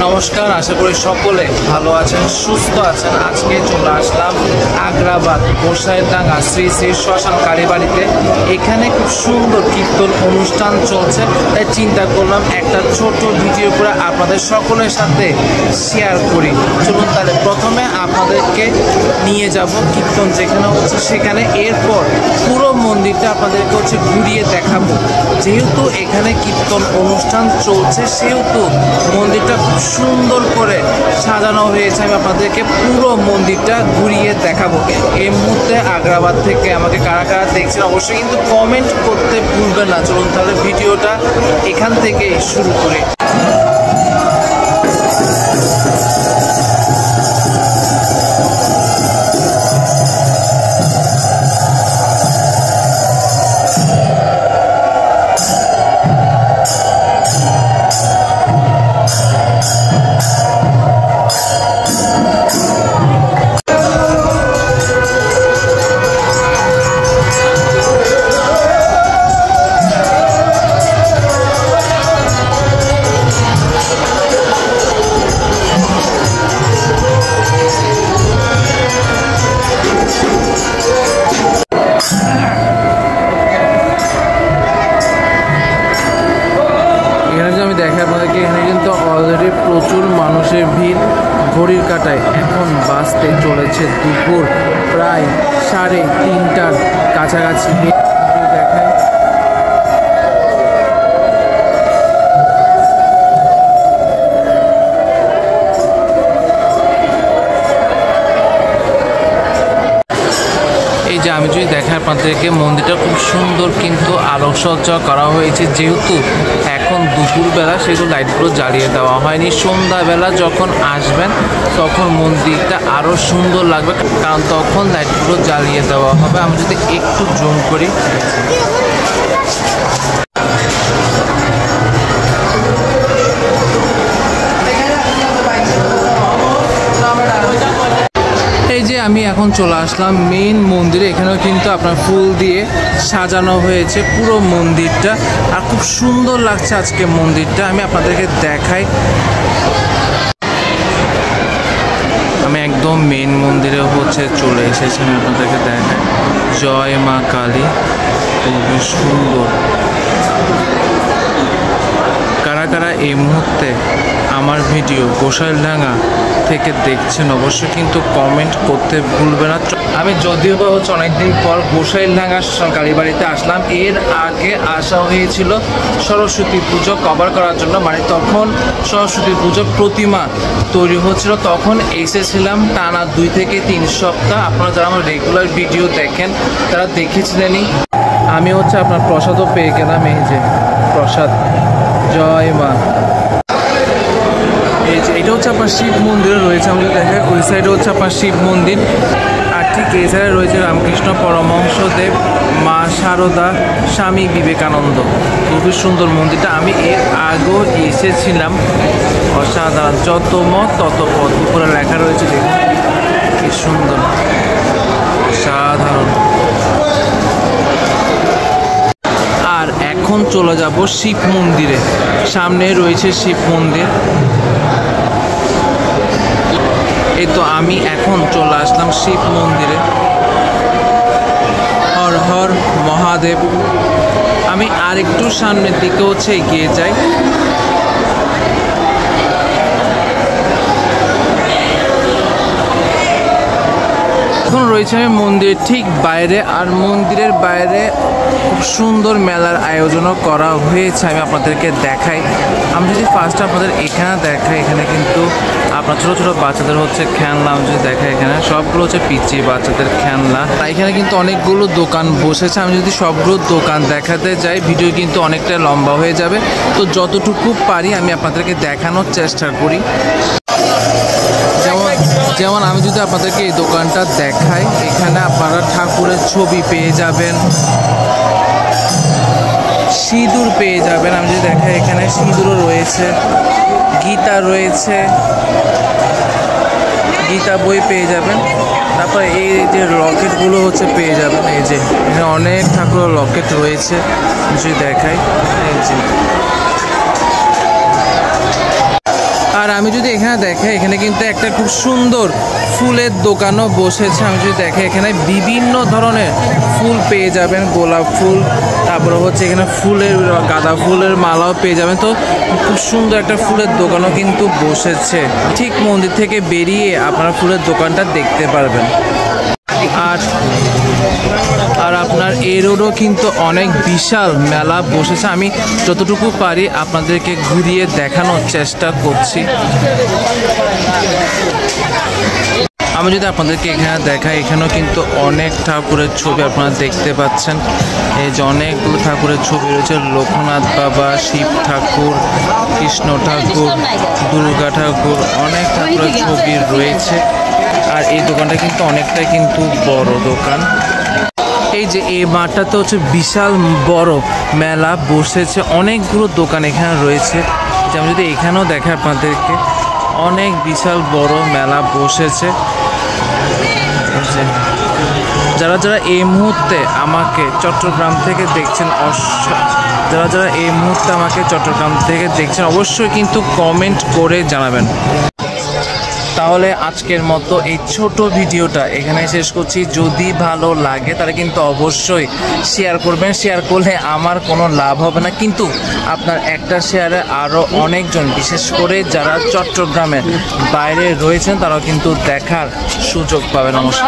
নমস্কার, আশা করি সকলে ভালো আছেন, সুস্থ আছেন। আজকে চলে আসলাম আগ্রাবাদ গোসাইডাঙ্গা শ্রী শ্রী শ্মশান কালীবাড়িতে। এখানে খুব সুন্দর কীর্তন অনুষ্ঠান চলছে, তাই চিন্তা করলাম একটা ছোট ভিডিও করে আপনাদের সকলের সাথে শেয়ার করি। চলুন তাহলে প্রথমে আপনাদেরকে নিয়ে যাব কীর্তন যেখানে হচ্ছে সেখানে, এরপর পুরো মন্দিরটা আপনাদেরকে হচ্ছে ঘুরিয়ে দেখাবো। যেহেতু এখানে কীর্তন অনুষ্ঠান চলছে সেহেতু মন্দিরটা খুব সুন্দর করে সাজানো হয়েছে। আমি আপনাদেরকে পুরো মন্দিরটা ঘুরিয়ে দেখাবো। এই মুহূর্তে আগ্রাবাদ থেকে আমাকে কারা কারা দেখছেন অবশ্যই কিন্তু কমেন্ট করতে ভুলবেন না। চলুন তাহলে ভিডিওটা এখান থেকে শুরু করি। দেখে আপনাদেরকে এখানে কিন্তু অলরেডি প্রচুর মানুষের ভিড়। ঘড়ির কাঁটায় এখন বাজতে চলেছে দুপুর প্রায় 3:30টার কাছাকাছি। দেখায় এই যে আমি যদি দেখে আপনাদেরকে মন্দিরটা খুব সুন্দর কিন্তু আলোকসজ্জা করা হয়েছে। যেহেতু এখন দুপুরবেলা সেহেতু লাইটগুলো জ্বালিয়ে দেওয়া হয়নি। সন্ধ্যাবেলা যখন আসবেন তখন মন্দিরটা আরও সুন্দর লাগবে, কারণ তখন লাইটগুলো জ্বালিয়ে দেওয়া হবে। আমি যদি একটু জুম করি, এই যে আমি এখন চলে আসলাম মেইন মন্দিরে। এখানেও কিন্তু আপনার ফুল দিয়ে সাজানো হয়েছে পুরো মন্দিরটা, আর খুব সুন্দর লাগছে আজকে মন্দিরটা। আমি আপনাদেরকে দেখাই, আমি একদম মেইন মন্দিরে হচ্ছে চলে এসেছি। আমি আপনাদেরকে দেখাই, জয় মা কালী, খুবই সুন্দর। কারা কারা এই মুহূর্তে আমার ভিডিও গোসাইডাঙ্গা থেকে দেখছেন অবশ্যই কিন্তু কমেন্ট করতে ভুলবে না। আমি যদিও বা হচ্ছে অনেকদিন পর গোসাইডাঙ্গা কালীবাড়িতে আসলাম। এর আগে আসা হয়েছিল সরস্বতী পুজো কভার করার জন্য, মানে তখন সরস্বতী পুজোর প্রতিমা তৈরি হচ্ছিল, তখন এসেছিলাম টানা 2 থেকে 3 সপ্তাহ। আপনারা যারা আমার রেগুলার ভিডিও দেখেন তারা দেখেছিলেনই। আমি হচ্ছে আপনার প্রসাদও পেয়ে গেলাম। এই যে প্রসাদ, জয় মা। এই যে এটা হচ্ছে আপনার শিব মন্দিরে রয়েছে। আমাদের দেখেন ওই সাইডে হচ্ছে আপনার শিব মন্দির, আর ঠিক এই সাইডে রয়েছে রামকৃষ্ণ পরমহংসদেব, মা শারদা, স্বামী বিবেকানন্দ। খুবই সুন্দর মন্দিরটা। আমি এর আগেও এসেছিলাম। অসাধারণ, যত মত তত পথ উপরে লেখা রয়েছে, দেখুন কি সুন্দর, সাধারণ। আর এখন চলে যাব শিব মন্দিরে। সামনে রয়েছে শিব মন্দির। এই তো আমি এখন চলে আসলাম শিব মন্দিরে। হর হর মহাদেব। আমি আরেকটু সামনের দিকে হচ্ছে এগিয়ে যাই। এখন রয়েছে আমি মন্দিরের ঠিক বাইরে, আর মন্দিরের বাইরে খুব সুন্দর মেলার আয়োজনও করা হয়েছে। আমি আপনাদেরকে দেখাই। আমি যদি ফার্স্ট আপনাদের এখানে দেখাই, এখানে কিন্তু আপনার ছোটো ছোটো বাচ্চাদের হচ্ছে খেলনা। আমি যদি দেখাই, এখানে সবগুলো হচ্ছে পিচ্চি বাচ্চাদের খেলনা। এখানে কিন্তু অনেকগুলো দোকান বসেছে। আমি যদি সবগুলো দোকান দেখাতে যাই ভিডিও কিন্তু অনেকটা লম্বা হয়ে যাবে, তো যতটুকু পারি আমি আপনাদেরকে দেখানোর চেষ্টা করি। যেমন আমি যদি আপনাদেরকে এই দোকানটা দেখাই, এখানে আপনারা ঠাকুরের ছবি পেয়ে যাবেন, সিঁদুর পেয়ে যাবেন। আমি যদি দেখাই, এখানে সিঁদুরও রয়েছে, গীতা রয়েছে, গীতা বই পেয়ে যাবেন। তারপর এই যে লকেটগুলো হচ্ছে পেয়ে যাবেন। এই যে এখানে অনেক ঠাকুরের লকেট রয়েছে, যদি দেখাই, এই যে। আর আমি যদি এখানে দেখাই, এখানে কিন্তু একটা খুব সুন্দর ফুলের দোকানও বসেছে। আমি যদি দেখে এখানে বিভিন্ন ধরনের ফুল পেয়ে যাবেন, গোলাপ ফুল, তারপরে হচ্ছে এখানে ফুলের গাঁদা ফুলের মালাও পেয়ে যাবেন। তো খুব সুন্দর একটা ফুলের দোকানও কিন্তু বসেছে। ঠিক মন্দির থেকে বেরিয়ে আপনারা ফুলের দোকানটা দেখতে পারবেন। আর আপনার এই রোডও কিন্তু অনেক বিশাল মেলা বসেছে। আমি যতটুকু পারি আপনাদেরকে ঘুরিয়ে দেখানোর চেষ্টা করছি। আমি যদি আপনাদেরকে এখানে দেখাই, এখানেও কিন্তু অনেক ঠাকুরের ছবি আপনারা দেখতে পাচ্ছেন। এই যে অনেকগুলো ঠাকুরের ছবি রয়েছে, লোকনাথ বাবা, শিব ঠাকুর, কৃষ্ণ ঠাকুর, দুর্গা ঠাকুর, অনেক ঠাকুরের ছবি রয়েছে। আর এই দোকানটা কিন্তু অনেকটাই কিন্তু বড় দোকান। এই যে এই মাঠটাতে হচ্ছে বিশাল বড় মেলা বসেছে, অনেকগুলো দোকান এখানে রয়েছে। যেমন যদি এখানেও দেখে আপনাদেরকে, অনেক বিশাল বড় মেলা বসেছে। যারা যারা এই মুহূর্তে আমাকে চট্টগ্রাম থেকে দেখছেন, যারা এই মুহূর্তে আমাকে চট্টগ্রাম থেকে দেখছেন, অবশ্যই কিন্তু কমেন্ট করে জানাবেন। তাহলে আজকের মতো এই ছোট ভিডিওটা এখানে শেষ করছি। যদি ভালো লাগে তাহলে কিন্তু অবশ্যই শেয়ার করবেন। শেয়ার করলে আমার কোনো লাভ হবে না, কিন্তু আপনার একটা শেয়ারে আরও অনেকজন, বিশেষ করে যারা চট্টগ্রামের বাইরে রয়েছেন, তারাও কিন্তু দেখার সুযোগ পাবেন। নমস্কার।